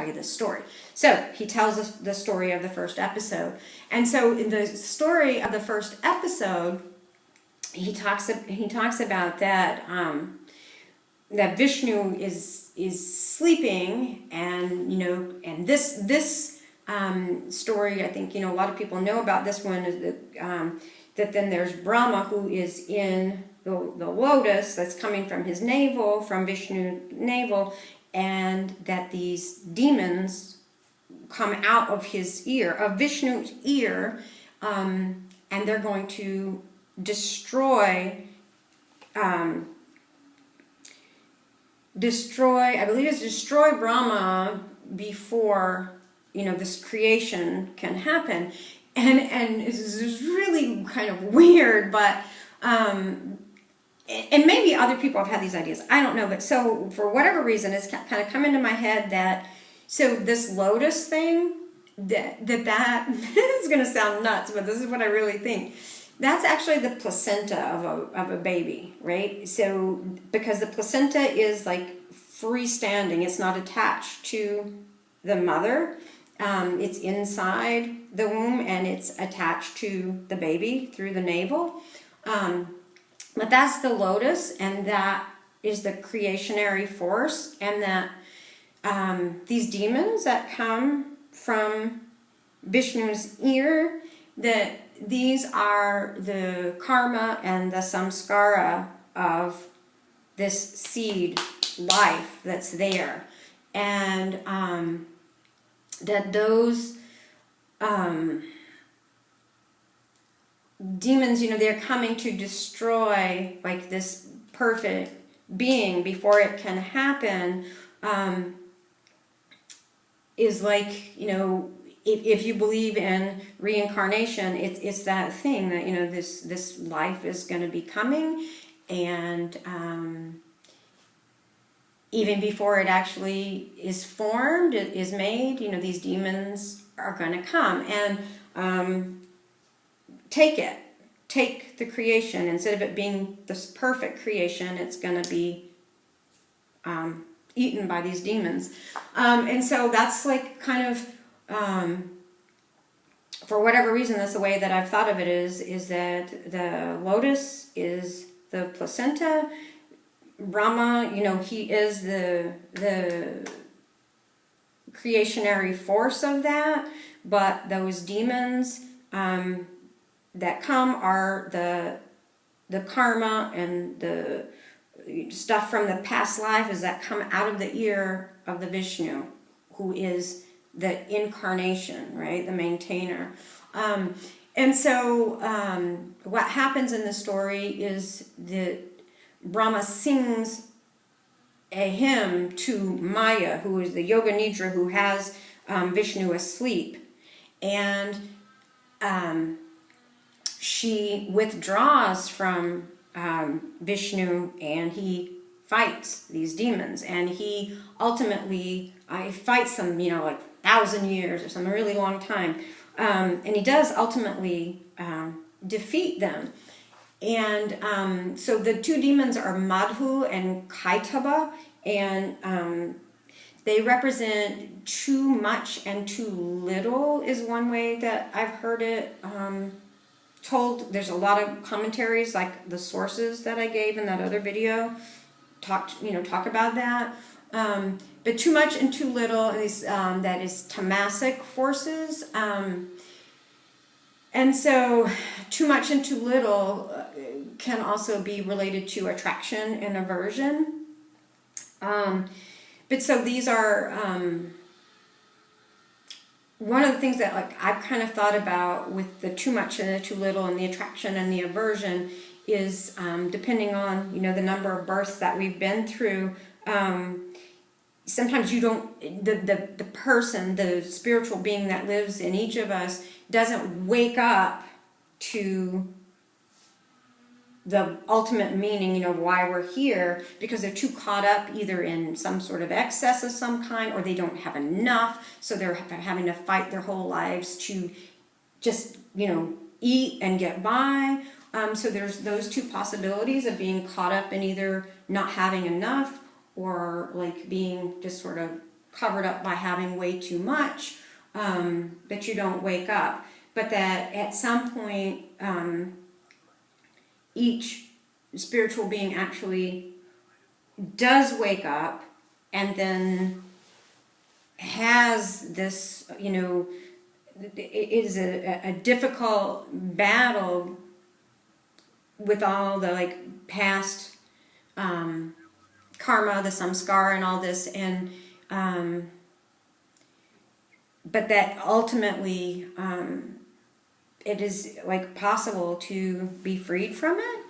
you this story. So he tells us the story of the first episode. And so in the story of the first episode, he talks about that that Vishnu is sleeping, and and this story, I think a lot of people know about this one, is that then there's Brahma, who is in the lotus that's coming from his navel, from Vishnu's navel, and that these demons come out of his ear, of Vishnu's ear, and they're going to destroy, I believe it's destroy Brahma before this creation can happen. And it's really kind of weird, but and maybe other people have had these ideas, I don't know, but so for whatever reason it's kind of come into my head that so this lotus thing, that is going to sound nuts, but this is what I really think. That's actually the placenta of a baby, right? So because the placenta is like freestanding, it's not attached to the mother. It's inside the womb and it's attached to the baby through the navel. But that's the lotus, and that is the creationary force, and that these demons that come from Vishnu's ear, that these are the karma and the samskara of this seed life that's there. And that those demons, they're coming to destroy like this perfect being before it can happen, is like, if you believe in reincarnation, it's that thing that, this life is going to be coming, and even before it actually is formed, it is made, these demons are going to come and take the creation. Instead of it being this perfect creation, it's going to be eaten by these demons. And so that's like kind of, for whatever reason, that's the way that I've thought of it, is that the lotus is the placenta. Brahma, he is the creationary force of that, but those demons that come are the karma and the stuff from the past life, is that come out of the ear of the Vishnu, who is the incarnation, right, the maintainer. And so what happens in the story is that Brahma sings a hymn to Maya, who is the yoga nidra, who has Vishnu asleep, and she withdraws from Vishnu, and he fights these demons, and he ultimately fights them, like 1,000 years or some really long time, and he does ultimately defeat them. And so the two demons are Madhu and Kaitaba, and they represent too much and too little, is one way that I've heard it told. There's a lot of commentaries, like the sources that I gave in that other video talk about that. But too much and too little is that is tamasic forces. And so too much and too little can also be related to attraction and aversion. But so these are one of the things that I've kind of thought about with the too much and the too little and the attraction and the aversion is depending on the number of births that we've been through. Sometimes you don't, the person, the spiritual being that lives in each of us doesn't wake up to the ultimate meaning, of why we're here, because they're too caught up either in some sort of excess of some kind, or they don't have enough, so they're having to fight their whole lives to just, eat and get by. So there's those two possibilities of being caught up in either not having enough or like being just sort of covered up by having way too much, that you don't wake up. But that at some point, each spiritual being actually does wake up and then has this, it is a difficult battle with all the like past karma, the samskara and all this, and but that ultimately it is like possible to be freed from it.